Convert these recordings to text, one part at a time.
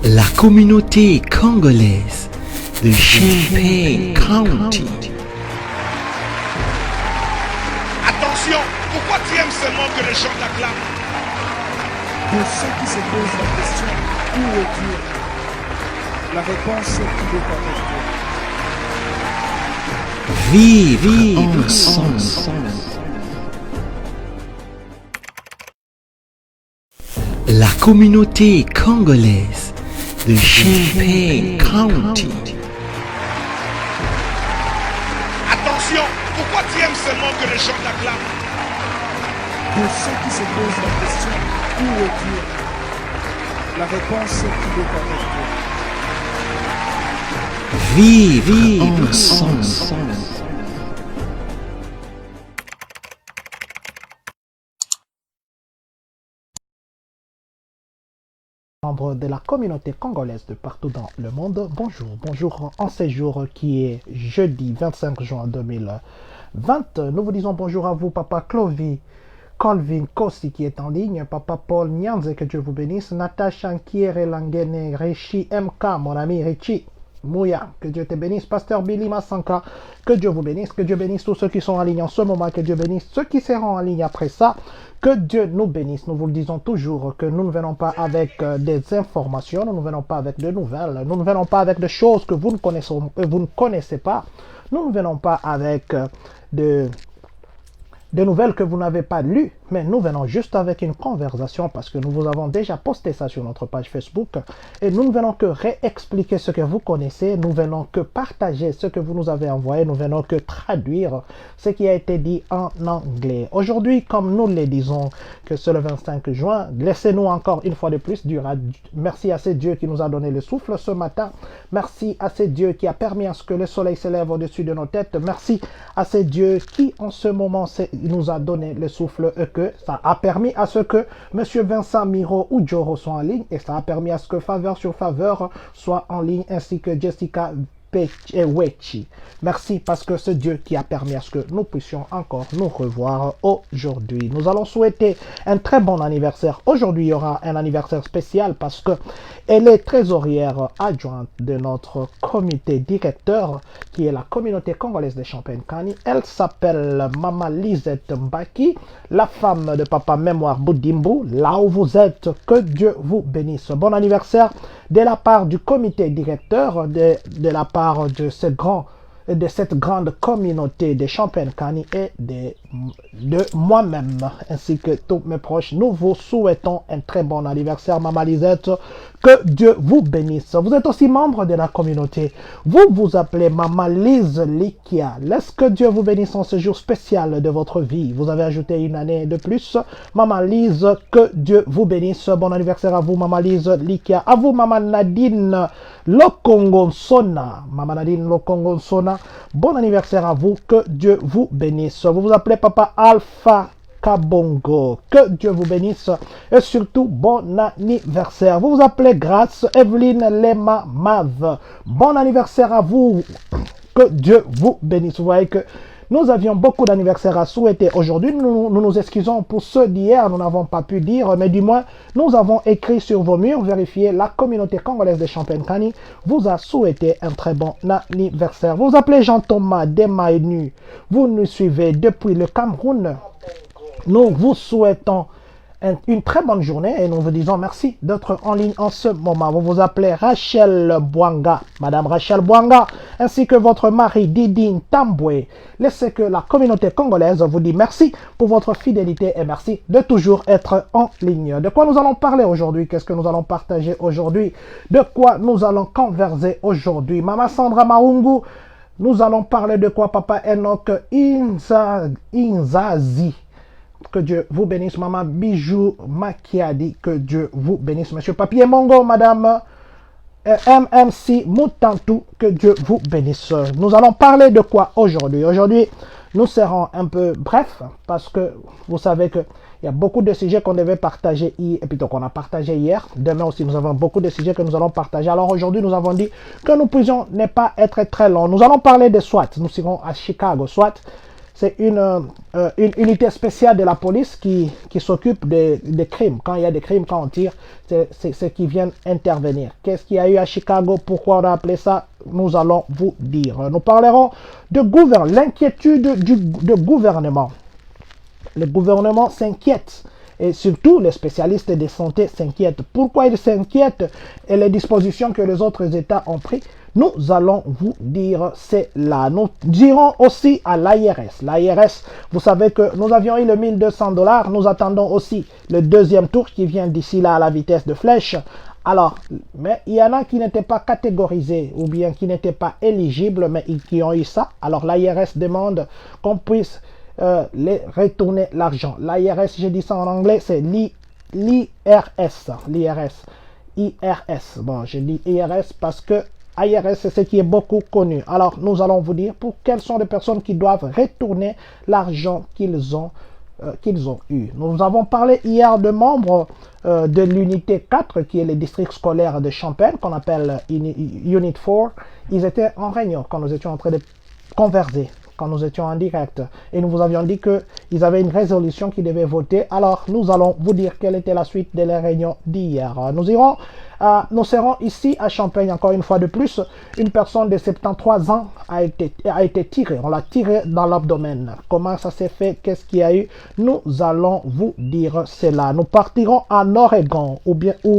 La communauté congolaise de Champaign County. Attention, pourquoi tu aimes seulement que les gens t'acclament? Pour ceux qui se posent la question, où est Dieu? La réponse est qu'il est avec Dieu. Vivre ensemble. La communauté congolaise de Champaign County. Attention, pourquoi tu aimes seulement que les gens t'acclament? Pour ceux qui se posent la question, où est Dieu? La réponse est qu'il est avec Dieu. Vivre ensemble. Membres de la communauté congolaise de partout dans le monde, bonjour en ce jour qui est jeudi 25 juin 2020. Nous vous disons bonjour à vous, Papa Clovis, Colvin Kossi qui est en ligne, Papa Paul Nyanze, que Dieu vous bénisse, Natacha Nkiere Langene, Richi MK, mon ami Richi Mouya, que Dieu te bénisse, Pasteur Billy Massanka, que Dieu vous bénisse, que Dieu bénisse tous ceux qui sont en ligne en ce moment, que Dieu bénisse ceux qui seront en ligne après ça, que Dieu nous bénisse. Nous vous le disons toujours que nous ne venons pas avec des informations, nous ne venons pas avec de nouvelles, nous ne venons pas avec des choses que vous ne connaissez pas, nous ne venons pas avec de nouvelles que vous n'avez pas lues, mais nous venons juste avec une conversation parce que nous vous avons déjà posté ça sur notre page Facebook et nous ne venons que réexpliquer ce que vous connaissez, nous venons que partager ce que vous nous avez envoyé, nous venons que traduire ce qui a été dit en anglais. Aujourd'hui, comme nous le disons que c'est le 25 juin, laissez-nous encore une fois de plus dire merci à ce Dieu qui nous a donné le souffle ce matin, merci à ce Dieu qui a permis à ce que le soleil s'élève au-dessus de nos têtes, merci à ce Dieu qui en ce moment nous a donné le souffle et que ça a permis à ce que M. Vincent Miro ou Joro soient en ligne et ça a permis à ce que Faveur sur Faveur soit en ligne ainsi que Jessica Wechi. Merci parce que c'est Dieu qui a permis à ce que nous puissions encore nous revoir aujourd'hui. Nous allons souhaiter un très bon anniversaire. Aujourd'hui, il y aura un anniversaire spécial parce que elle est trésorière adjointe de notre comité directeur qui est la communauté congolaise de Champaign-Kani. Elle s'appelle Maman Lisette Mbaki, la femme de Papa Mémoire Boudimbu. Là où vous êtes, que Dieu vous bénisse. Bon anniversaire de la part du comité directeur, de la part de cette grande communauté de Champaign-Kani et de moi-même ainsi que tous mes proches. Nous vous souhaitons un très bon anniversaire, Maman Lisette. Que Dieu vous bénisse. Vous êtes aussi membre de la communauté. Vous vous appelez Maman Lise Likia. Laisse que Dieu vous bénisse en ce jour spécial de votre vie. Vous avez ajouté une année de plus. Maman Lise, que Dieu vous bénisse. Bon anniversaire à vous, Maman Lise Likia. À vous, Maman Nadine Lokongonsona. Maman Nadine Lokongonsona. Bon anniversaire à vous. Que Dieu vous bénisse. Vous vous appelez Papa Alpha Kabongo. Que Dieu vous bénisse et surtout bon anniversaire. Vous vous appelez Grâce Evelyne Lema Mav. Bon anniversaire à vous. Que Dieu vous bénisse. Vous voyez que nous avions beaucoup d'anniversaires à souhaiter aujourd'hui. Nous excusons pour ceux d'hier, nous n'avons pas pu dire, mais du moins, nous avons écrit sur vos murs, vérifiez, la communauté congolaise de Champaign-Kani vous a souhaité un très bon anniversaire. Vous vous appelez Jean-Thomas Demainu. Vous nous suivez depuis le Cameroun. Nous vous souhaitons une très bonne journée et nous vous disons merci d'être en ligne en ce moment. Vous vous appelez Rachel Bouanga, Madame Rachel Bouanga, ainsi que votre mari Didine Tamboué. Laissez que la communauté congolaise vous dit merci pour votre fidélité et merci de toujours être en ligne. De quoi nous allons parler aujourd'hui? Qu'est-ce que nous allons partager aujourd'hui? De quoi nous allons converser aujourd'hui? Maman Sandra Maungu, nous allons parler de quoi? Papa Enoch Inzazi. Que Dieu vous bénisse, Maman Bijou Makiadi. Que Dieu vous bénisse, Monsieur Papier Mongo, Madame MMC Moutantou. Que Dieu vous bénisse. Nous allons parler de quoi aujourd'hui? Aujourd'hui, nous serons un peu brefs parce que vous savez que il y a beaucoup de sujets qu'on devait partager hier et plutôt qu'on a partagé hier. Demain aussi, nous avons beaucoup de sujets que nous allons partager. Alors aujourd'hui, nous avons dit que nous pouvions ne pas être très longs. Nous allons parler de SWAT. Nous serons à Chicago, SWAT. c'est une unité spéciale de la police qui s'occupe des crimes. Quand il y a des crimes, quand on tire, c'est ce qui vient intervenir. Qu'est-ce qu'il y a eu à Chicago? Pourquoi on a appelé ça? Nous allons vous dire. Nous parlerons de l'inquiétude du gouvernement. Le gouvernement s'inquiète. Et surtout, les spécialistes de santé s'inquiètent. Pourquoi ils s'inquiètent et les dispositions que les autres États ont prises? Nous allons vous dire c'est là. Nous dirons aussi à l'IRS. L'IRS, vous savez que nous avions eu le $1200. Nous attendons aussi le deuxième tour qui vient d'ici là à la vitesse de flèche. Alors, mais il y en a qui n'étaient pas catégorisés ou bien qui n'étaient pas éligibles, mais qui ont eu ça. Alors, l'IRS demande qu'on puisse les retourner l'argent. L'IRS, j'ai dit ça en anglais, c'est l'IRS. IRS. Bon, je dis IRS parce que IRS, c'est ce qui est beaucoup connu. Alors, nous allons vous dire pour quelles sont les personnes qui doivent retourner l'argent qu'ils ont eu. Nous avons parlé hier de membres de l'unité 4, qui est le district scolaire de Champaign, qu'on appelle Unit 4. Ils étaient en réunion quand nous étions en train de converser, quand nous étions en direct. Et nous vous avions dit qu'ils avaient une résolution qu'ils devaient voter. Alors, nous allons vous dire quelle était la suite de la réunion d'hier. Nous serons ici à Champaign, encore une fois de plus. Une personne de 73 ans a été tirée. On l'a tiré dans l'abdomen. Comment ça s'est fait? Qu'est-ce qu'il y a eu? Nous allons vous dire cela. Nous partirons en Oregon, où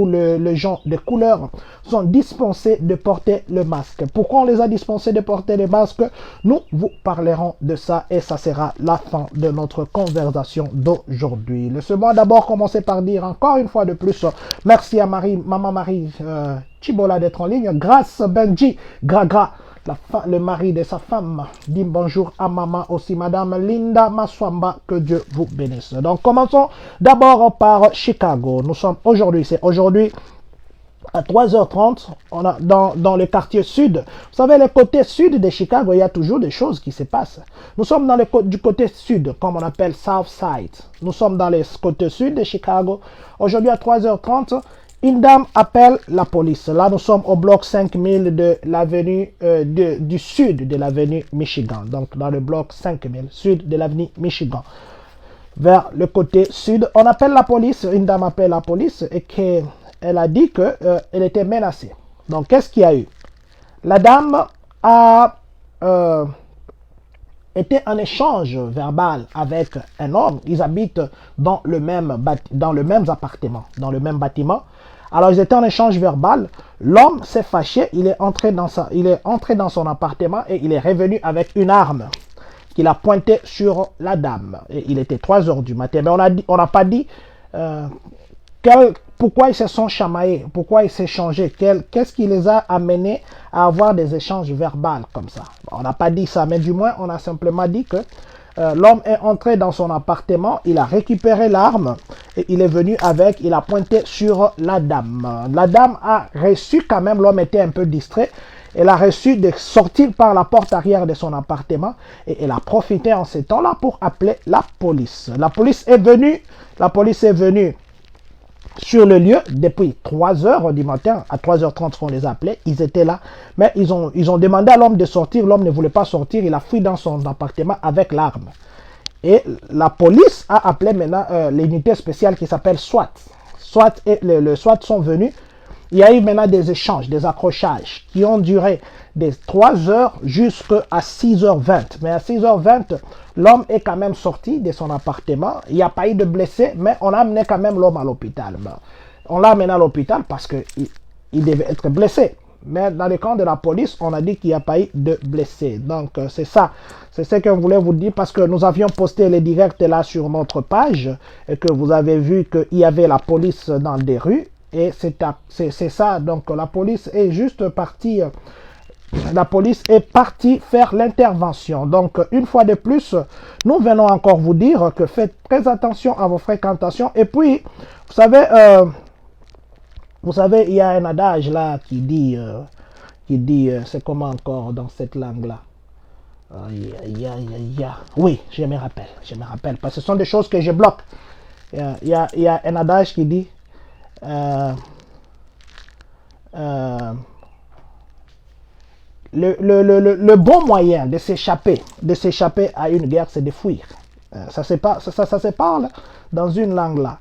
les gens de couleur sont dispensés de porter le masque. Pourquoi on les a dispensés de porter le masque? Nous vous parlerons de ça et ça sera la fin de notre conversation d'aujourd'hui. Laissez-moi d'abord commencer par dire encore une fois de plus merci à Maman Marie Chibola d'être en ligne. Grâce Benji Gragra, le mari de sa femme, dit bonjour à maman aussi, Madame Linda Maswamba, que Dieu vous bénisse. Donc commençons d'abord par Chicago. Nous sommes aujourd'hui, à 3h30, on a dans le quartier sud. Vous savez, le côté sud de Chicago, il y a toujours des choses qui se passent. Nous sommes du côté sud, comme on appelle South Side. Nous sommes dans le côté sud de Chicago. Aujourd'hui, à 3h30, une dame appelle la police. Là, nous sommes au bloc 5000 de l'avenue du sud de l'avenue Michigan. Donc, dans le bloc 5000, sud de l'avenue Michigan. Vers le côté sud, on appelle la police. Une dame appelle la police et elle a dit qu'elle était menacée. Donc, qu'est-ce qu'il y a eu? La dame a été en échange verbal avec un homme. Ils habitent dans le même bâtiment. Alors, ils étaient en échange verbal. L'homme s'est fâché. Il est entré dans son appartement et il est revenu avec une arme qu'il a pointée sur la dame. Et il était 3h du matin. Mais on n'a pas dit pourquoi ils se sont chamaillés, pourquoi ils s'échangeaient, qu'est-ce qui les a amenés à avoir des échanges verbaux comme ça. On n'a pas dit ça, mais du moins, on a simplement dit que l'homme est entré dans son appartement, il a récupéré l'arme et il est venu avec, il a pointé sur la dame. La dame a reçu quand même, l'homme était un peu distrait, elle a reçu de sortir par la porte arrière de son appartement et elle a profité en ce temps-là pour appeler la police. La police est venue sur le lieu depuis 3h du matin. À 3h30, on les appelait. Ils étaient là. Mais ils ont demandé à l'homme de sortir. L'homme ne voulait pas sortir. Il a fui dans son appartement avec l'arme. Et la police a appelé maintenant l'unité spéciale qui s'appelle SWAT. SWAT et le SWAT sont venus. Il y a eu maintenant des échanges, des accrochages qui ont duré de 3h jusqu'à 6h20. Mais à 6h20, l'homme est quand même sorti de son appartement. Il n'y a pas eu de blessés, mais on a amené quand même l'homme à l'hôpital. On l'a amené à l'hôpital parce qu'il devait être blessé. Mais dans le camp de la police, on a dit qu'il n'y a pas eu de blessés. Donc, c'est ça. C'est ce que je voulais vous dire parce que nous avions posté les directs là sur notre page et que vous avez vu qu'il y avait la police dans des rues. Et c'est ça. Donc, la police est juste partie... La police est partie faire l'intervention. Donc, une fois de plus, nous venons encore vous dire que faites très attention à vos fréquentations. Et puis, vous savez, il y a un adage là qui dit c'est comment encore dans cette langue-là? Oui, je me rappelle, parce que ce sont des choses que je bloque. Il y a un adage qui dit le bon moyen de s'échapper à une guerre, c'est de fuir. Ça se parle dans une langue là.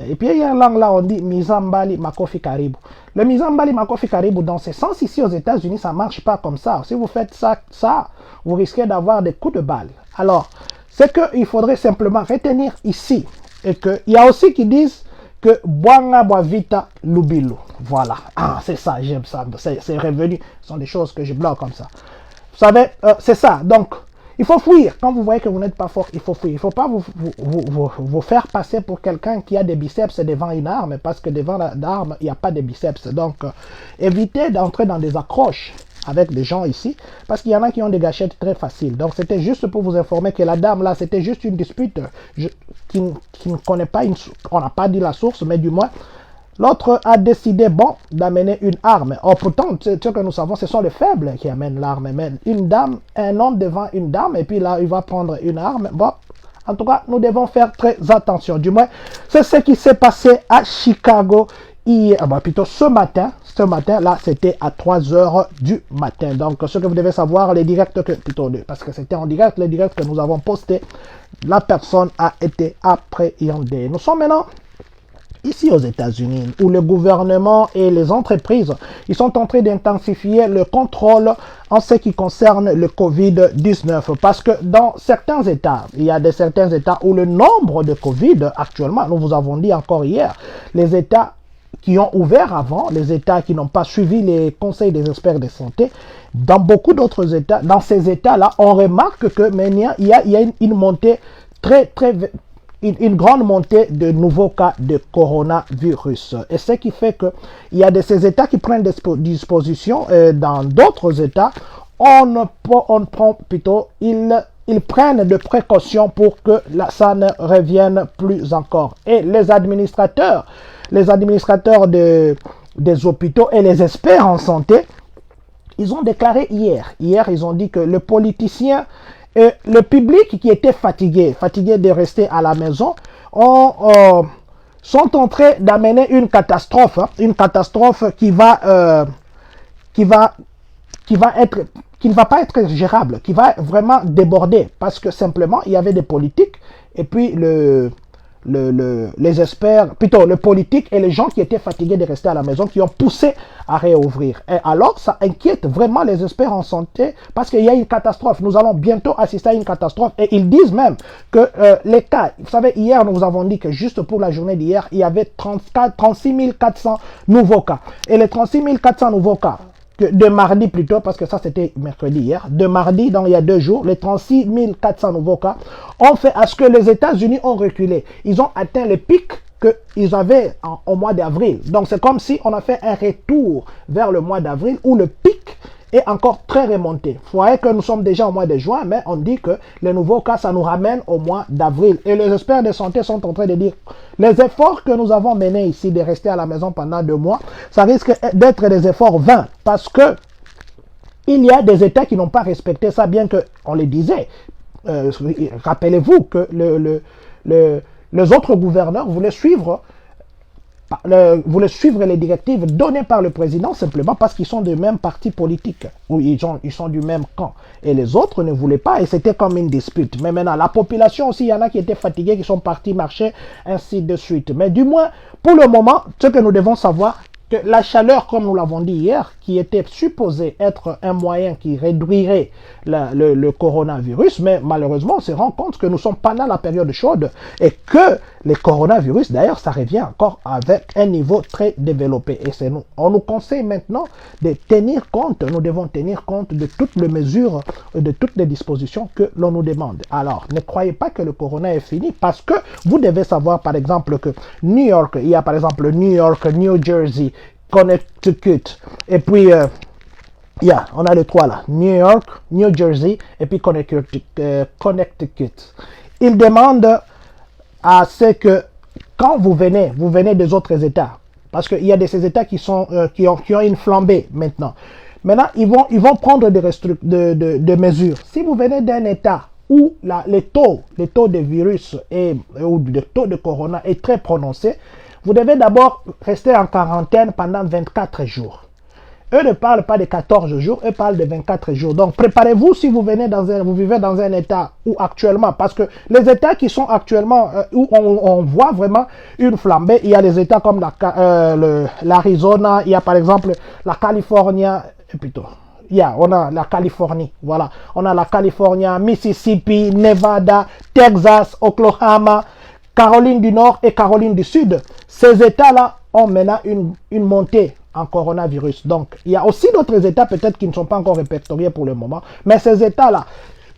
Et puis il y a une langue là, on dit Mizambali Makofi Karibu. Le Mizambali Makofi Karibu, dans ce sens ici aux États-Unis, ça ne marche pas comme ça. Si vous faites ça, vous risquez d'avoir des coups de balle. Alors, c'est qu'il faudrait simplement retenir ici. Et qu'il y a aussi qui disent que Bwanga Bwavita Lubilu. Voilà. Ah, c'est ça, j'aime ça. C'est revenu. Ce sont des choses que je bloque comme ça. Vous savez, c'est ça. Donc, il faut fuir. Quand vous voyez que vous n'êtes pas fort, il faut fuir. Il ne faut pas vous faire passer pour quelqu'un qui a des biceps devant une arme, parce que devant l'arme, il n'y a pas de biceps. Donc, évitez d'entrer dans des accroches avec des gens ici, parce qu'il y en a qui ont des gâchettes très faciles. Donc, c'était juste pour vous informer que la dame, là, c'était juste une dispute qui ne connaît pas, on n'a pas dit la source, mais du moins, l'autre a décidé, bon, d'amener une arme. Or, pourtant, ce que nous savons, ce sont les faibles qui amènent l'arme. Mais une dame, un homme devant une dame, et puis là, il va prendre une arme. Bon, en tout cas, nous devons faire très attention. Du moins, c'est ce qui s'est passé à Chicago hier, plutôt ce matin. Ce matin, là, c'était à 3 heures du matin. Donc, ce que vous devez savoir, les directs parce que c'était en direct, les directs que nous avons postés, la personne a été appréhendée. Nous sommes maintenant ici aux États-Unis, où le gouvernement et les entreprises, ils sont en train d'intensifier le contrôle en ce qui concerne le Covid-19. Parce que dans certains États, il y a certains États où le nombre de Covid actuellement, nous vous avons dit encore hier, les États qui ont ouvert avant, les États qui n'ont pas suivi les conseils des experts de santé, dans beaucoup d'autres États, dans ces États-là, on remarque que maintenant, il y a une montée une grande montée de nouveaux cas de coronavirus. Et ce qui fait qu'il y a de ces États qui prennent des dispositions, dans d'autres États, ils prennent des précautions pour que ça ne revienne plus encore. Et les administrateurs des hôpitaux et les experts en santé, ils ont déclaré hier, ils ont dit que le politicien et le public qui était fatigué de rester à la maison, sont en train d'amener une catastrophe qui ne va pas être gérable, qui va vraiment déborder, parce que simplement il y avait des politiques et puis les experts, plutôt le politique et les gens qui étaient fatigués de rester à la maison, qui ont poussé à réouvrir. Et alors, ça inquiète vraiment les experts en santé, parce qu'il y a une catastrophe. Nous allons bientôt assister à une catastrophe. Et ils disent même que les cas, vous savez, hier, nous vous avons dit que juste pour la journée d'hier, il y avait 36 400 nouveaux cas. Et les 36 400 nouveaux cas, de mardi plutôt, parce que ça c'était mercredi hier, de mardi, donc il y a 2 jours, les 36 400 nouveaux cas ont fait à ce que les États-Unis ont reculé. Ils ont atteint le pic qu'ils avaient au mois d'avril. Donc c'est comme si on a fait un retour vers le mois d'avril où le pic est encore très remonté. Vous voyez que nous sommes déjà au mois de juin, mais on dit que les nouveaux cas, ça nous ramène au mois d'avril. Et les experts de santé sont en train de dire les efforts que nous avons menés ici de rester à la maison pendant 2 mois, ça risque d'être des efforts vains, parce que il y a des États qui n'ont pas respecté ça, bien qu'on le disait. Rappelez-vous que les autres gouverneurs voulaient suivre les directives données par le président, simplement parce qu'ils sont du même parti politique, ou ils sont du même camp. Et les autres ne voulaient pas, et c'était comme une dispute. Mais maintenant, la population aussi, il y en a qui étaient fatigués, qui sont partis marcher, ainsi de suite. Mais du moins, pour le moment, ce que nous devons savoir, que la chaleur, comme nous l'avons dit hier, qui était supposée être un moyen qui réduirait le coronavirus, mais malheureusement, on se rend compte que nous sommes pendant la période chaude et que le coronavirus, d'ailleurs, ça revient encore avec un niveau très développé. Et on nous conseille maintenant de tenir compte, nous devons tenir compte de toutes les mesures, de toutes les dispositions que l'on nous demande. Alors, ne croyez pas que le corona est fini, parce que vous devez savoir, par exemple, que New York, il y a par exemple New York, New Jersey, Connecticut, et puis on a les 3 là, New York, New Jersey et puis Connecticut. Ils demandent à ce que quand vous venez des autres États, parce qu'il y a de ces États qui ont une flambée maintenant. Maintenant, ils vont prendre des mesures. Si vous venez d'un État où le taux de virus ou le taux de corona est très prononcé, vous devez d'abord rester en quarantaine pendant 24 jours. Eux ne parlent pas de 14 jours, eux parlent de 24 jours. Donc, préparez-vous si vous vivez dans un État où actuellement, parce que les États qui sont actuellement, où on voit vraiment une flambée, il y a les États comme l'Arizona, il y a par exemple la Californie, plutôt. On a la Californie, voilà. On a la Californie, Mississippi, Nevada, Texas, Oklahoma, Caroline du Nord et Caroline du Sud. Ces États-là ont maintenant une montée en coronavirus. Donc, il y a aussi d'autres États peut-être qui ne sont pas encore répertoriés pour le moment. Mais ces États-là,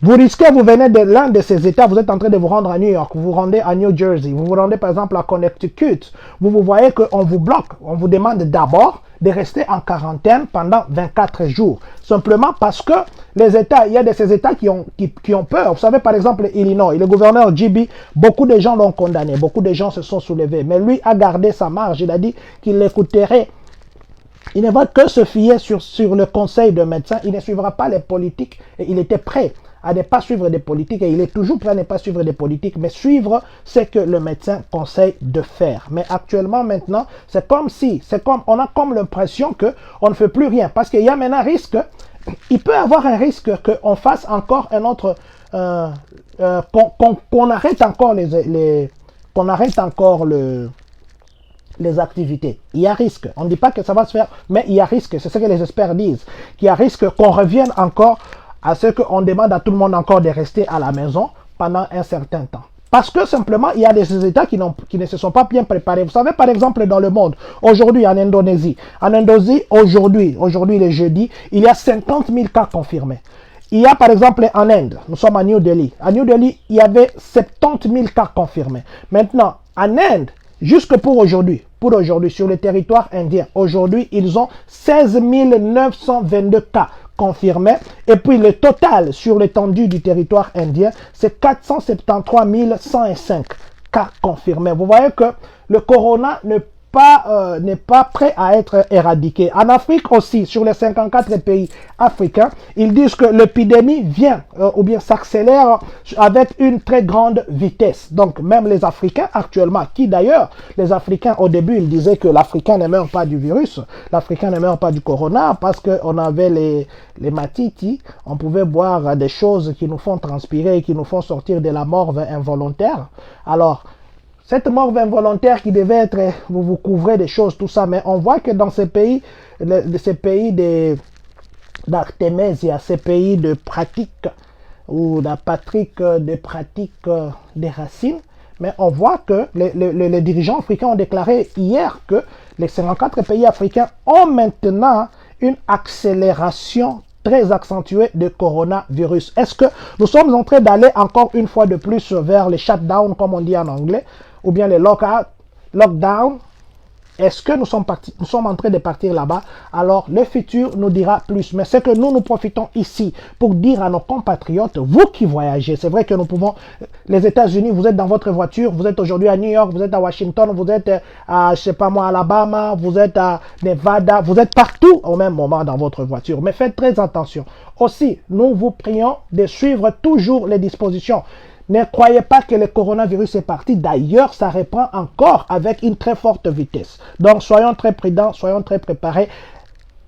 vous risquez, vous venez de l'un de ces États, vous êtes en train de vous rendre à New York, vous vous rendez à New Jersey, vous vous rendez par exemple à Connecticut. Vous voyez qu'on vous bloque. On vous demande d'abord de rester en quarantaine pendant 24 jours. Simplement parce que les États, il y a de ces États qui ont peur. Vous savez, par exemple, Illinois, le gouverneur J.B., beaucoup de gens l'ont condamné, beaucoup de gens se sont soulevés. Mais lui a gardé sa marge. Il a dit qu'il écouterait. Il ne va que se fier sur le conseil de médecins. Il ne suivra pas les politiques. Et il était prêt à ne pas suivre des politiques, et il est toujours prêt à ne pas suivre des politiques, mais suivre ce que le médecin conseille de faire. Mais actuellement, maintenant, on a comme l'impression qu'on ne fait plus rien, parce qu'il y a maintenant un risque, il peut y avoir un risque qu'on fasse encore un autre, qu'on arrête encore les activités. Il y a risque. On ne dit pas que ça va se faire, mais il y a risque. C'est ce que les experts disent. Qu'il y a risque qu'on revienne encore à ce qu'on demande à tout le monde encore de rester à la maison pendant un certain temps. Parce que simplement, il y a des États qui ne se sont pas bien préparés. Vous savez, par exemple, dans le monde, aujourd'hui en Indonésie, aujourd'hui le jeudi, il y a 50 000 cas confirmés. Il y a par exemple en Inde, nous sommes à New Delhi. À New Delhi, il y avait 70 000 cas confirmés. Maintenant, en Inde, jusque pour aujourd'hui, sur le territoire indien, aujourd'hui, ils ont 16 922 cas confirmés. Et puis le total sur l'étendue du territoire indien, c'est 473 105 cas confirmés. Vous voyez que le corona n'est pas prêt à être éradiqué. En Afrique aussi, sur les 54 pays africains, ils disent que l'épidémie vient ou bien s'accélère avec une très grande vitesse. Donc même les Africains actuellement, qui d'ailleurs, les Africains au début, ils disaient que l'Africain ne meurt pas du virus, l'Africain ne meurt pas du corona parce qu'on avait les matiti, on pouvait boire des choses qui nous font transpirer et qui nous font sortir de la morve involontaire. Alors, cette morve involontaire qui devait être, vous couvrez des choses, tout ça, mais on voit que dans ces pays, d'Artémésia, ces pays de pratique, ou la pratique des pratiques des racines, mais on voit que les dirigeants africains ont déclaré hier que les 54 pays africains ont maintenant une accélération très accentuée de coronavirus. Est-ce que nous sommes en train d'aller encore une fois de plus vers les shutdowns, comme on dit en anglais, ou bien les lockdown? Est-ce que nous sommes en train de partir là-bas? Alors, le futur nous dira plus. Mais c'est que nous profitons ici pour dire à nos compatriotes, vous qui voyagez, c'est vrai que nous pouvons, les États-Unis, vous êtes dans votre voiture, vous êtes aujourd'hui à New York, vous êtes à Washington, vous êtes à, je sais pas moi, Alabama, vous êtes à Nevada, vous êtes partout au même moment dans votre voiture. Mais faites très attention. Aussi, nous vous prions de suivre toujours les dispositions. Ne croyez pas que le coronavirus est parti. D'ailleurs, ça reprend encore avec une très forte vitesse. Donc, soyons très prudents, soyons très préparés.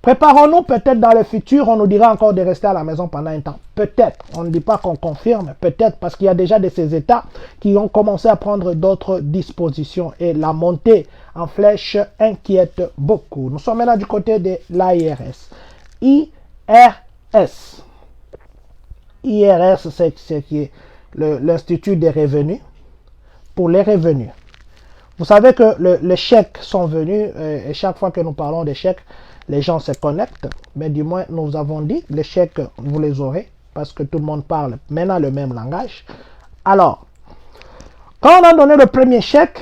Préparons-nous peut-être dans le futur, on nous dira encore de rester à la maison pendant un temps. Peut-être, on ne dit pas qu'on confirme, peut-être parce qu'il y a déjà de ces États qui ont commencé à prendre d'autres dispositions. Et la montée en flèche inquiète beaucoup. Nous sommes maintenant du côté de l'IRS. IRS, c'est ce qui est l'Institut des revenus, pour les revenus. Vous savez que les chèques sont venus, et chaque fois que nous parlons des chèques, les gens se connectent, mais du moins nous avons dit, les chèques, vous les aurez, parce que tout le monde parle maintenant le même langage. Alors, quand on a donné le premier chèque,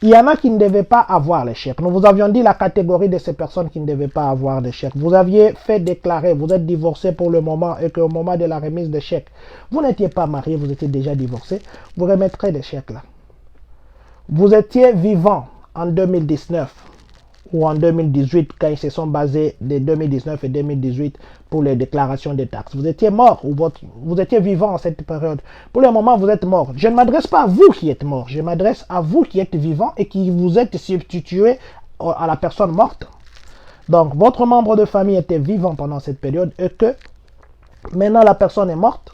il y en a qui ne devaient pas avoir les chèques. Nous vous avions dit la catégorie de ces personnes qui ne devaient pas avoir de chèques. Vous aviez fait déclarer, vous êtes divorcé pour le moment et qu'au moment de la remise de chèques, vous n'étiez pas marié, vous étiez déjà divorcé, vous remettrez les chèques là. Vous étiez vivant en 2019 ou en 2018 quand ils se sont basés de 2019 et 2018 pour les déclarations des taxes. Vous étiez mort ou vous étiez vivant en cette période. Pour le moment, vous êtes mort. Je ne m'adresse pas à vous qui êtes mort. Je m'adresse à vous qui êtes vivant et qui vous êtes substitué à la personne morte. Donc, votre membre de famille était vivant pendant cette période et que maintenant la personne est morte.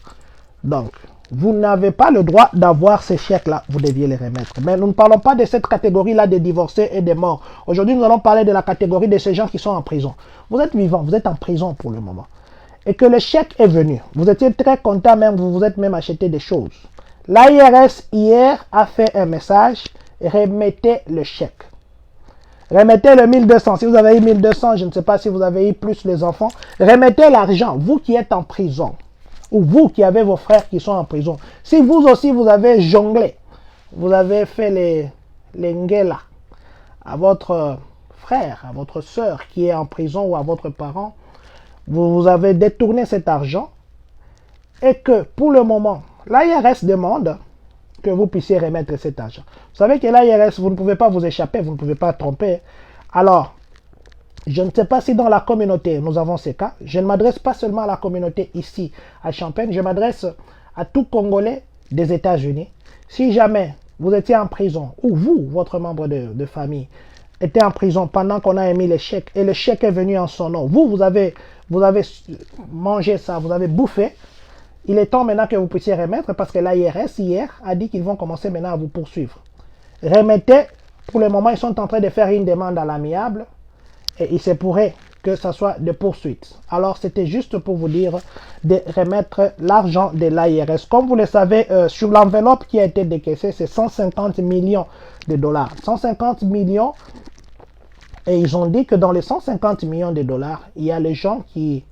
Donc, vous n'avez pas le droit d'avoir ces chèques-là. Vous deviez les remettre. Mais nous ne parlons pas de cette catégorie-là des divorcés et des morts. Aujourd'hui, nous allons parler de la catégorie de ces gens qui sont en prison. Vous êtes vivant, vous êtes en prison pour le moment. Et que le chèque est venu. Vous étiez très content même, vous vous êtes même acheté des choses. L'IRS hier a fait un message. Remettez le chèque. Remettez le 1200. Si vous avez eu 1200, je ne sais pas si vous avez eu plus les enfants. Remettez l'argent. Vous qui êtes en prison. Ou vous qui avez vos frères qui sont en prison. Si vous aussi vous avez jonglé. Vous avez fait les ngela à votre frère, à votre soeur qui est en prison ou à votre parent. Vous avez détourné cet argent. Et que pour le moment, l'IRS demande que vous puissiez remettre cet argent. Vous savez que l'IRS, vous ne pouvez pas vous échapper, vous ne pouvez pas tromper. Alors, je ne sais pas si dans la communauté, nous avons ces cas. Je ne m'adresse pas seulement à la communauté ici, à Champagne. Je m'adresse à tout Congolais des États-Unis. Si jamais vous étiez en prison, ou vous, votre membre de famille, était en prison pendant qu'on a émis les chèques, et le chèque est venu en son nom, vous avez mangé ça, vous avez bouffé, il est temps maintenant que vous puissiez remettre parce que l'IRS hier a dit qu'ils vont commencer maintenant à vous poursuivre. Remettez, pour le moment ils sont en train de faire une demande à l'amiable et il se pourrait que ça soit de poursuites. Alors c'était juste pour vous dire de remettre l'argent de l'IRS. Comme vous le savez, sur l'enveloppe qui a été décaissée, c'est 150 millions de dollars. 150 millions et ils ont dit que dans les 150 millions de dollars, il y a les gens qui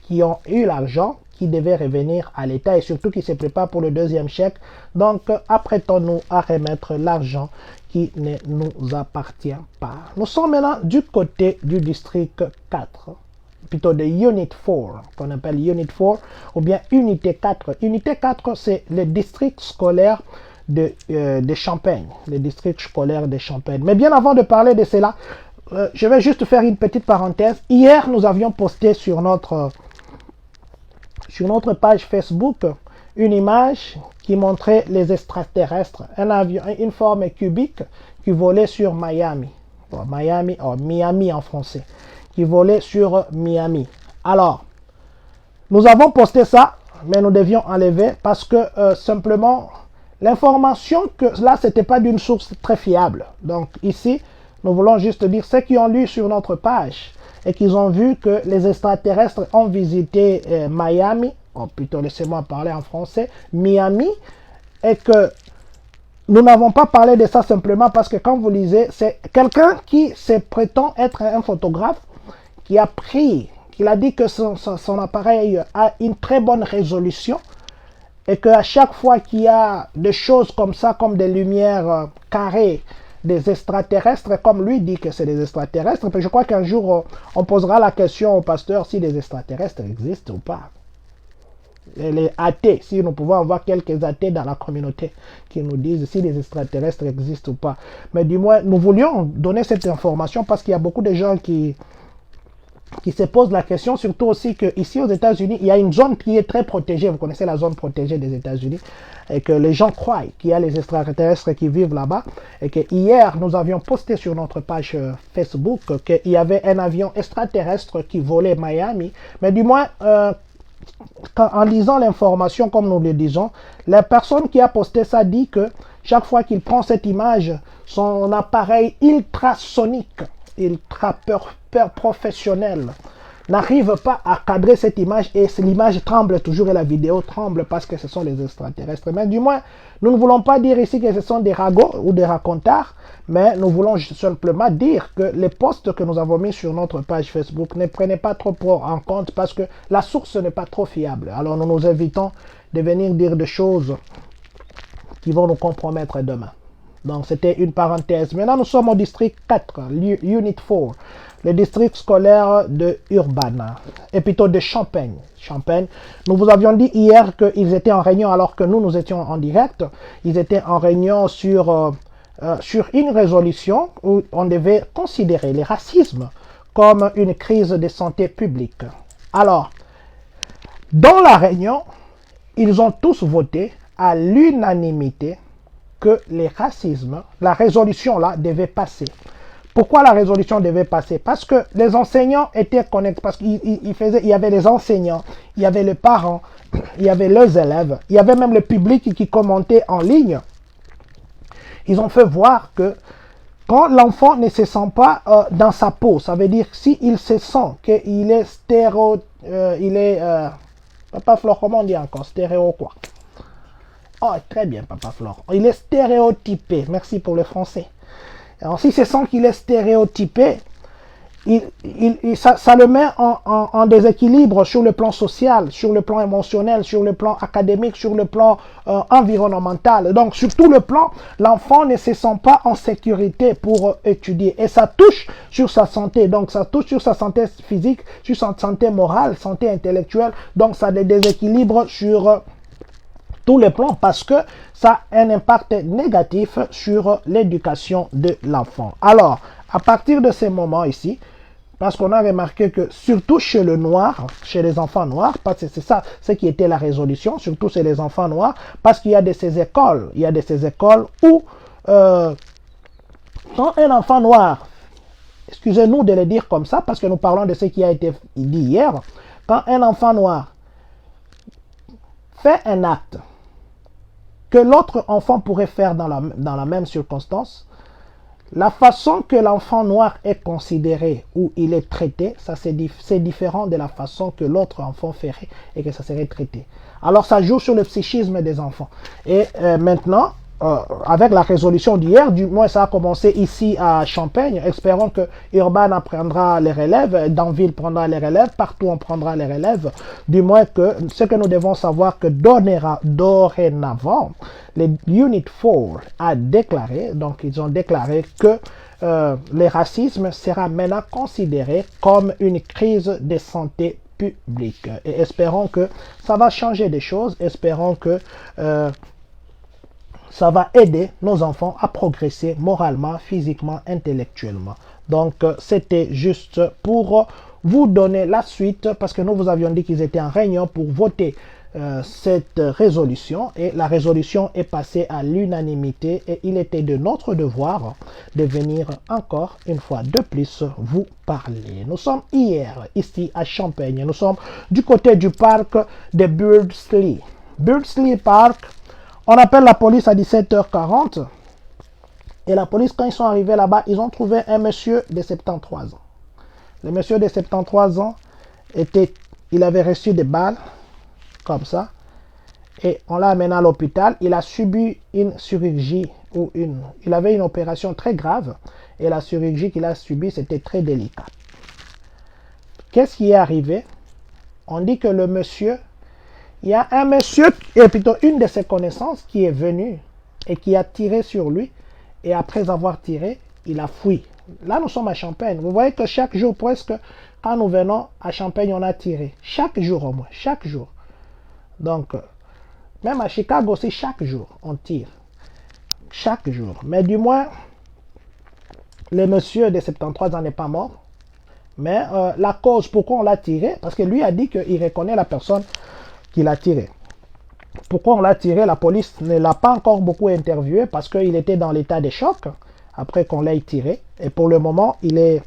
ont eu l'argent qui devait revenir à l'État et surtout qui se prépare pour le deuxième chèque. Donc, apprêtons-nous à remettre l'argent qui ne nous appartient pas. Nous sommes maintenant du côté du district 4, plutôt de Unit 4, qu'on appelle Unit 4, ou bien Unité 4. Unité 4, c'est le district scolaire de Champagne, le district scolaire de Champagne. Mais bien avant de parler de cela, je vais juste faire une petite parenthèse. Hier, nous avions posté sur notre page Facebook une image qui montrait les extraterrestres, un avion, une forme cubique qui volait sur Miami. Bon, Miami en français, qui volait sur Miami. Alors, nous avons posté ça, mais nous devions enlever parce que simplement, l'information que là, c'était pas d'une source très fiable. Donc ici, nous voulons juste dire ceux qui ont lu sur notre page et qu'ils ont vu que les extraterrestres ont visité Miami, ou plutôt laissez-moi parler en français, Miami, et que nous n'avons pas parlé de ça simplement parce que quand vous lisez, c'est quelqu'un qui se prétend être un photographe qui a dit que son appareil a une très bonne résolution et qu'à chaque fois qu'il y a des choses comme ça, comme des lumières carrées, des extraterrestres, comme lui dit que c'est des extraterrestres, je crois qu'un jour on posera la question au pasteur si des extraterrestres existent ou pas. Et les athées, si nous pouvons avoir quelques athées dans la communauté qui nous disent si les extraterrestres existent ou pas. Mais du moins, nous voulions donner cette information parce qu'il y a beaucoup de gens qui se posent la question, surtout aussi qu'ici aux États-Unis, il y a une zone qui est très protégée. Vous connaissez la zone protégée des États-Unis et que les gens croient qu'il y a les extraterrestres qui vivent là-bas et que hier, nous avions posté sur notre page Facebook qu'il y avait un avion extraterrestre qui volait Miami. Mais du moins, en lisant l'information, comme nous le disons, la personne qui a posté ça dit que chaque fois qu'il prend cette image, son appareil ultrasonique, ultra professionnel, n'arrive pas à cadrer cette image et l'image tremble toujours et la vidéo tremble parce que ce sont les extraterrestres. Mais du moins, nous ne voulons pas dire ici que ce sont des ragots ou des racontards, mais nous voulons simplement dire que les posts que nous avons mis sur notre page Facebook ne prenaient pas trop en compte parce que la source n'est pas trop fiable. Alors nous nous invitons de venir dire des choses qui vont nous compromettre demain. Donc c'était une parenthèse. Maintenant nous sommes au district 4, Unit 4, le district scolaire de Urbana, et plutôt de Champagne. Nous vous avions dit hier qu'ils étaient en réunion alors que nous étions en direct. Ils étaient en réunion sur une résolution où on devait considérer le racisme comme une crise de santé publique. Alors, dans la réunion, ils ont tous voté à l'unanimité que les racismes, la résolution là devait passer. pourquoi la résolution devait passer? Parce que les enseignants étaient connectés, parce qu'il y avait les enseignants, il y avait les parents, il y avait les élèves, il y avait même le public qui commentait en ligne. Ils ont fait voir que quand l'enfant ne se sent pas dans sa peau, ça veut dire s'il se sent qu'il est Papa Flore, comment on dit encore? Stéréo quoi? Oh, très bien, Papa Flore. Il est stéréotypé. Merci pour le français. Alors, s'il se sent qu'il est stéréotypé, ça le met en déséquilibre sur le plan social, sur le plan émotionnel, sur le plan académique, sur le plan environnemental. Donc, sur tout le plan, l'enfant ne se sent pas en sécurité pour étudier. Et ça touche sur sa santé. Donc, ça touche sur sa santé physique, sur sa santé morale, santé intellectuelle. Donc, ça le déséquilibre sur tous les plans parce que ça a un impact négatif sur l'éducation de l'enfant. Alors, à partir de ces moments ici, parce qu'on a remarqué que surtout chez le noir, chez les enfants noirs, parce que c'est ça, ce qui était la résolution, surtout chez les enfants noirs, parce qu'il y a de ces écoles, où quand un enfant noir, excusez-nous de le dire comme ça, parce que nous parlons de ce qui a été dit hier, quand un enfant noir fait un acte que l'autre enfant pourrait faire dans la même circonstance, la façon que l'enfant noir est considéré ou il est traité, ça c'est différent de la façon que l'autre enfant ferait et que ça serait traité. Alors ça joue sur le psychisme des enfants. Et maintenant, avec la résolution d'hier, du moins ça a commencé ici à Champagne. Espérons que Urban prendra les relèves, Danville prendra les relèves, partout on prendra les relèves. Du moins que ce que nous devons savoir que dorénavant, les Unit 4 a déclaré, donc ils ont déclaré que le racisme sera maintenant considéré comme une crise de santé publique. Et espérons que ça va changer des choses, espérons que ça va aider nos enfants à progresser moralement, physiquement, intellectuellement. Donc, c'était juste pour vous donner la suite, parce que nous vous avions dit qu'ils étaient en réunion pour voter cette résolution, et la résolution est passée à l'unanimité, et il était de notre devoir de venir encore une fois de plus vous parler. Nous sommes hier ici à Champagne, nous sommes du côté du parc de Beardsley. Beardsley Park. On appelle la police à 17h40 et la police, quand ils sont arrivés là-bas, ils ont trouvé un monsieur de 73 ans. Le monsieur de 73 ans, il avait reçu des balles comme ça et on l'a amené à l'hôpital. Il a subi une chirurgie il avait une opération très grave et la chirurgie qu'il a subie, c'était très délicat. Qu'est-ce qui est arrivé? On dit que le monsieur, il y a un monsieur, et plutôt une de ses connaissances qui est venue et qui a tiré sur lui. Et après avoir tiré, il a fui. Là, nous sommes à Champagne. Vous voyez que chaque jour, presque, quand nous venons à Champagne, on a tiré. Chaque jour au moins, chaque jour. Donc, même à Chicago aussi, chaque jour, on tire. Chaque jour. Mais du moins, le monsieur de 73 ans n'est pas mort. Mais la cause, pourquoi on l'a tiré, parce que lui a dit qu'il reconnaît la personne qu'il a tiré. Pourquoi on l'a tiré? La police ne l'a pas encore beaucoup interviewé parce qu'il était dans l'état de choc après qu'on l'ait tiré. Et pour le moment, il est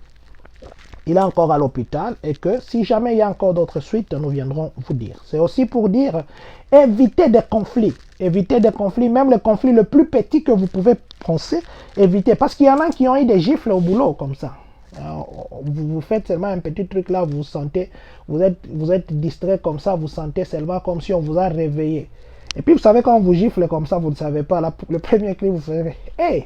encore à l'hôpital et que si jamais il y a encore d'autres suites, nous viendrons vous dire. C'est aussi pour dire, évitez des conflits. Évitez des conflits, même le conflit le plus petit que vous pouvez penser, évitez. Parce qu'il y en a qui ont eu des gifles au boulot comme ça. Alors, vous faites seulement un petit truc là, vous sentez, vous êtes distrait comme ça, vous sentez seulement comme si on vous a réveillé. Et puis vous savez, quand on vous gifle comme ça, vous ne savez pas, là, le premier cri, vous savez, hey,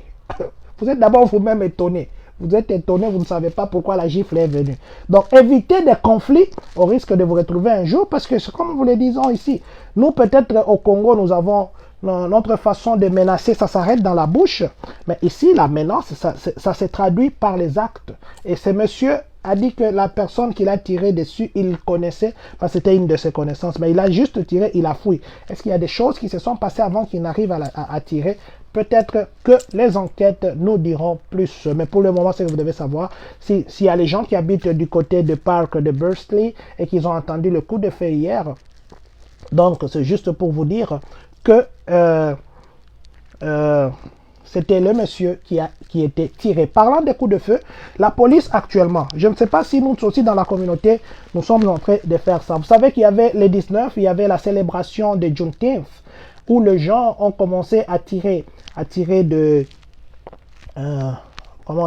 vous êtes d'abord vous-même étonné. Vous êtes étonné, vous ne savez pas pourquoi la gifle est venue. Donc évitez des conflits au risque de vous retrouver un jour, parce que comme vous le disons ici, nous peut-être au Congo, nous avons notre façon de menacer, ça s'arrête dans la bouche. Mais ici, la menace, ça se traduit par les actes. Et ce monsieur a dit que la personne qu'il a tiré dessus, il connaissait, parce que c'était une de ses connaissances. Mais il a juste tiré, il a fui. Est-ce qu'il y a des choses qui se sont passées avant qu'il n'arrive à tirer? Peut-être que les enquêtes nous diront plus. Mais pour le moment, c'est que vous devez savoir, s'il y a les gens qui habitent du côté du parc de Beardsley et qu'ils ont entendu le coup de feu hier, donc c'est juste pour vous dire que c'était le monsieur qui était tiré. Parlant des coups de feu, la police actuellement, je ne sais pas si nous aussi dans la communauté, nous sommes en train de faire ça. Vous savez qu'il y avait le 19, il y avait la célébration de Juneteenth, où les gens ont commencé à tirer de...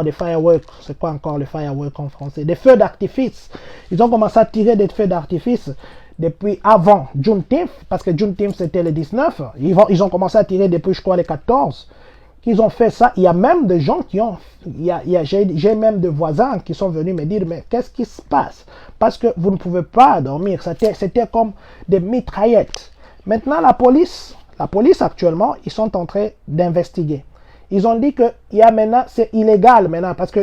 des fireworks, c'est quoi encore les fireworks en français? Des feux d'artifice. Ils ont commencé à tirer des feux d'artifice depuis avant Juneteenth, parce que Juneteenth c'était le 19. Ils ont commencé à tirer depuis, je crois, le 14. Qu'ils ont fait ça. Il y a même des gens qui ont... J'ai même des voisins qui sont venus me dire, mais qu'est-ce qui se passe? Parce que vous ne pouvez pas dormir. C'était comme des mitraillettes. Maintenant, la police actuellement, ils sont en train d'investiguer. Ils ont dit que maintenant, c'est illégal maintenant, parce que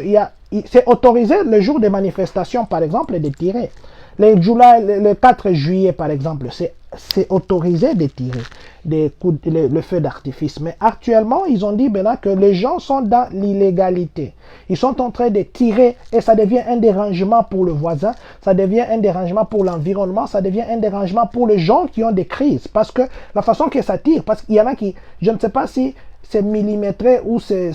c'est autorisé le jour des manifestations, par exemple, de tirer. Le 4 juillet, par exemple, c'est autorisé de tirer le feu d'artifice. Mais actuellement, ils ont dit maintenant que les gens sont dans l'illégalité. Ils sont en train de tirer et ça devient un dérangement pour le voisin, ça devient un dérangement pour l'environnement, ça devient un dérangement pour les gens qui ont des crises. Parce que la façon que ça tire, parce qu'il y en a qui, je ne sais pas si c'est millimétré ou c'est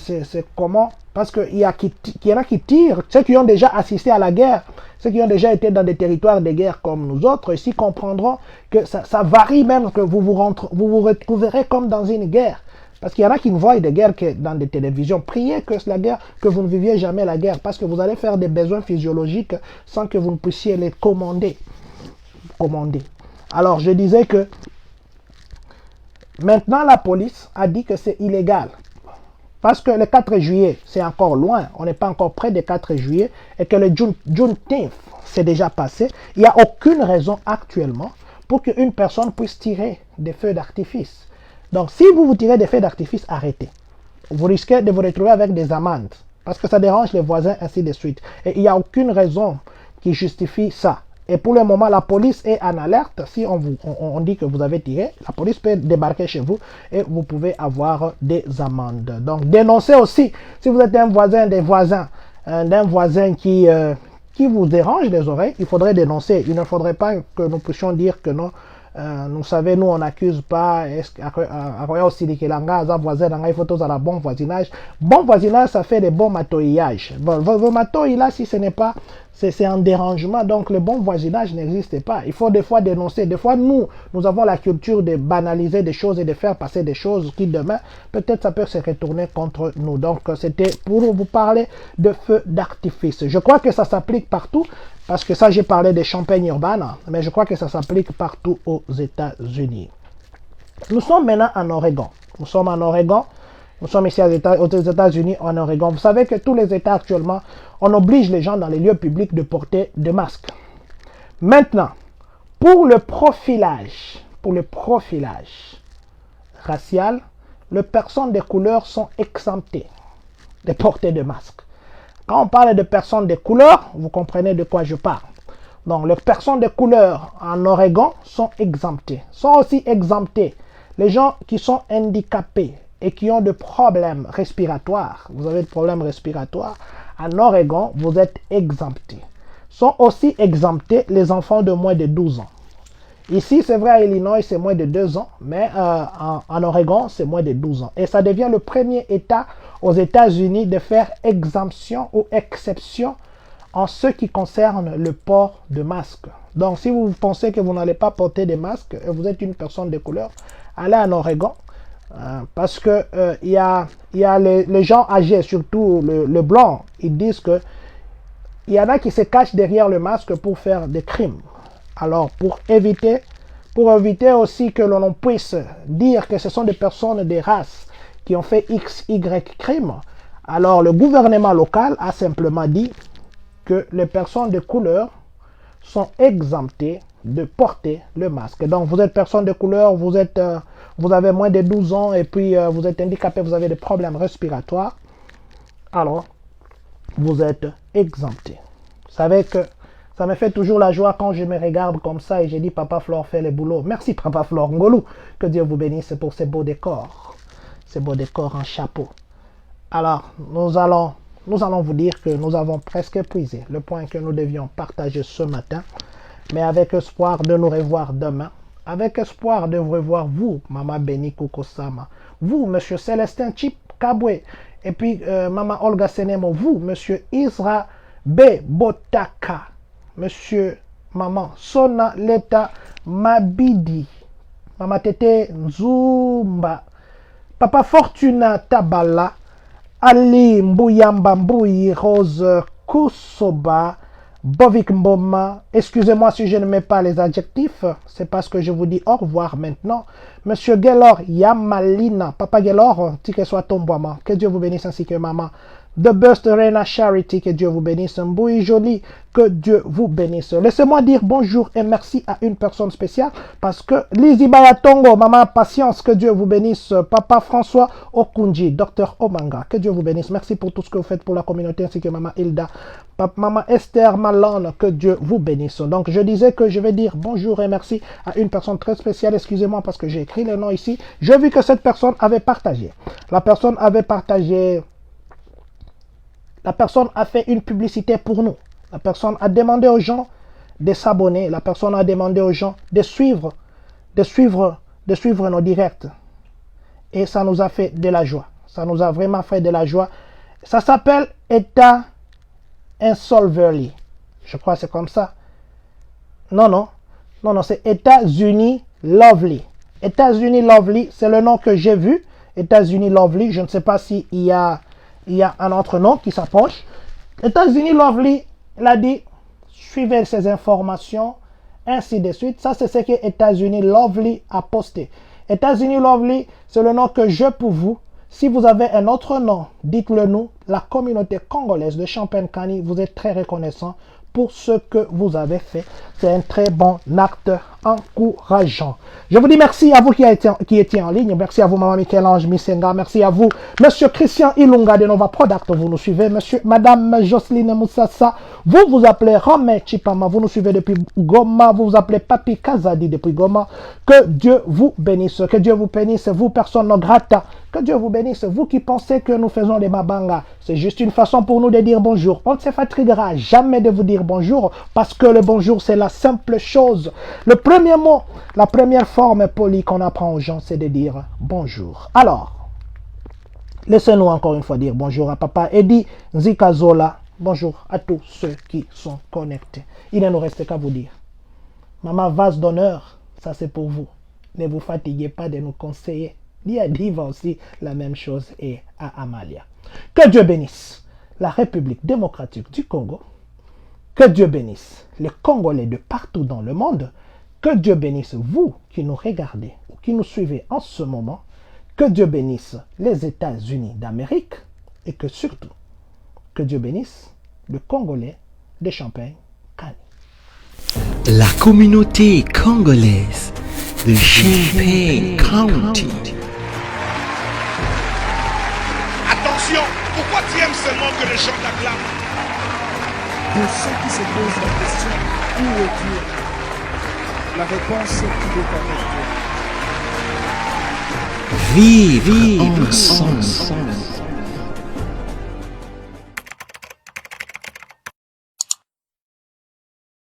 comment, parce qu'il y en a qui tirent, ceux qui ont déjà assisté à la guerre, ceux qui ont déjà été dans des territoires de guerre comme nous autres, ici comprendront que ça varie même, que vous vous retrouverez comme dans une guerre. Parce qu'il y en a qui ne voient des guerres que dans des télévisions. Priez que la guerre, que vous ne viviez jamais la guerre, parce que vous allez faire des besoins physiologiques sans que vous ne puissiez les commander. Alors je disais que maintenant la police a dit que c'est illégal. Parce que le 4 juillet, c'est encore loin. On n'est pas encore près du 4 juillet. Et que le Juneteenth, c'est déjà passé. Il n'y a aucune raison actuellement pour qu'une personne puisse tirer des feux d'artifice. Donc, si vous tirez des feux d'artifice, arrêtez. Vous risquez de vous retrouver avec des amendes. Parce que ça dérange les voisins, ainsi de suite. Et il n'y a aucune raison qui justifie ça. Et pour le moment, la police est en alerte. Si on dit que vous avez tiré, la police peut débarquer chez vous et vous pouvez avoir des amendes. Donc, dénoncez aussi. Si vous êtes un voisin d'un voisin qui vous dérange les oreilles, il faudrait dénoncer. Il ne faudrait pas que nous puissions dire que non. Nous savons, nous on n'accuse pas. Aussi dit que l'anga voisin il faut tous à la bon voisinage. Bon voisinage, ça fait des bons matoillages. Vos matoilles là, si ce n'est pas, c'est un dérangement. Donc le bon voisinage n'existe pas. Il faut des fois dénoncer. Des fois nous avons la culture de banaliser des choses et de faire passer des choses qui demain peut-être ça peut se retourner contre nous. Donc c'était pour vous parler de feux d'artifice. Je crois que ça s'applique partout. Parce que ça, j'ai parlé des champagnes urbaines, mais je crois que ça s'applique partout aux États-Unis. Nous sommes maintenant en Oregon. Nous sommes en Oregon. Nous sommes ici aux États-Unis, en Oregon. Vous savez que tous les États actuellement, on oblige les gens dans les lieux publics de porter des masques. Maintenant, pour le profilage racial, les personnes de couleur sont exemptées de porter des masques. Quand on parle de personnes de couleur, vous comprenez de quoi je parle. Donc, les personnes de couleur en Oregon sont exemptées. Sont aussi exemptés les gens qui sont handicapés et qui ont des problèmes respiratoires. Vous avez des problèmes respiratoires. En Oregon, vous êtes exemptés. Sont aussi exemptés les enfants de moins de 12 ans. Ici, c'est vrai, à Illinois, c'est moins de 2 ans, mais en Oregon, c'est moins de 12 ans. Et ça devient le premier État aux États-Unis de faire exemption ou exception en ce qui concerne le port de masque. Donc, si vous pensez que vous n'allez pas porter de masque et vous êtes une personne de couleur, allez en Oregon. Parce que il y a les gens âgés, surtout le blanc, ils disent que il y en a qui se cachent derrière le masque pour faire des crimes. Alors, pour éviter aussi que l'on puisse dire que ce sont des personnes de race qui ont fait X, Y crime, alors le gouvernement local a simplement dit que les personnes de couleur sont exemptées de porter le masque. Donc, vous êtes personne de couleur, vous avez moins de 12 ans et puis vous êtes handicapé, vous avez des problèmes respiratoires, alors vous êtes exempté. Vous savez que ça me fait toujours la joie quand je me regarde comme ça et je dis Papa Flore fait le boulot. Merci Papa Flore Ngolou. Que Dieu vous bénisse pour ces beaux décors. Ces beaux décors en chapeau. Alors, nous allons vous dire que nous avons presque épuisé le point que nous devions partager ce matin. Mais avec espoir de nous revoir demain. Avec espoir de vous revoir vous, Maman Béni Kokosama. Vous, Monsieur Célestin Chip Kabwe. Et puis, Maman Olga Senemo, vous, Monsieur Isra B. Botaka, Monsieur Maman Sona Leta Mabidi, Maman Tete Nzumba, Papa Fortuna Tabala, Ali Mbuyamba Mbuyi, Rose Kusoba, Bovik Mboma. Excusez-moi si je ne mets pas les adjectifs, c'est parce que je vous dis au revoir maintenant. Monsieur Gelor Yamalina, Papa Gelor, que soit ton boiement, que Dieu vous bénisse ainsi que maman. The Best Reina Charity, que Dieu vous bénisse. Mbouy Jolie, que Dieu vous bénisse. Laissez-moi dire bonjour et merci à une personne spéciale parce que Lizzie Bayatongo, Maman Patience, que Dieu vous bénisse. Papa François Okunji, Docteur Omanga, que Dieu vous bénisse. Merci pour tout ce que vous faites pour la communauté ainsi que Maman Hilda. Maman Esther Malone, que Dieu vous bénisse. Donc je disais que je vais dire bonjour et merci à une personne très spéciale. Excusez-moi parce que j'ai écrit le nom ici. J'ai vu que cette personne avait partagé. La personne avait partagé. La personne a fait une publicité pour nous. La personne a demandé aux gens de s'abonner. La personne a demandé aux gens de suivre nos directs. Et ça nous a fait de la joie. Ça nous a vraiment fait de la joie. Ça s'appelle État Insolverly. Je crois que c'est comme ça. Non, c'est États-Unis Lovely. États-Unis Lovely, c'est le nom que j'ai vu. États-Unis Lovely, je ne sais pas s'il y a un autre nom qui s'approche. États-Unis Lovely, il a dit, suivez ces informations, ainsi de suite. Ça, c'est ce que États-Unis Lovely a posté. États-Unis Lovely, c'est le nom que j'ai pour vous. Si vous avez un autre nom, dites-le nous. La communauté congolaise de Champagne-Kani, vous êtes très reconnaissant pour ce que vous avez fait. C'est un très bon acte encourageant. Je vous dis merci à vous qui étiez en ligne. Merci à vous, Maman Michel-Ange Misenga. Merci à vous, Monsieur Christian Ilunga de Nova Product. Vous nous suivez. Madame Jocelyne Moussassa. Vous vous appelez Romain Chipama. Vous nous suivez depuis Goma. Vous vous appelez Papi Kazadi depuis Goma. Que Dieu vous bénisse. Que Dieu vous bénisse. Vous, personne non grata. Que Dieu vous bénisse. Vous qui pensez que nous faisons des mabanga, c'est juste une façon pour nous de dire bonjour. On ne se fatiguera jamais de vous dire bonjour parce que le bonjour, c'est la simple chose. Le premier mot, la première forme polie qu'on apprend aux gens, c'est de dire bonjour. Alors, laissez-nous encore une fois dire bonjour à Papa Eddie Zikazola. Bonjour à tous ceux qui sont connectés. Il ne nous reste qu'à vous dire. Maman vase d'honneur, ça c'est pour vous. Ne vous fatiguez pas de nous conseiller. Diadi va aussi la même chose et à Amalia. Que Dieu bénisse la République démocratique du Congo. Que Dieu bénisse les Congolais de partout dans le monde. Que Dieu bénisse vous qui nous regardez ou qui nous suivez en ce moment. Que Dieu bénisse les États-Unis d'Amérique. Et que surtout, que Dieu bénisse le Congolais de Champagne-Kani. La communauté congolaise de Champagne County. Attention, pourquoi tu aimes seulement que les gens t'acclament? Pour ceux qui se posent la question, où est Dieu? La réponse qui doit connaître Dieu. Vive ensemble.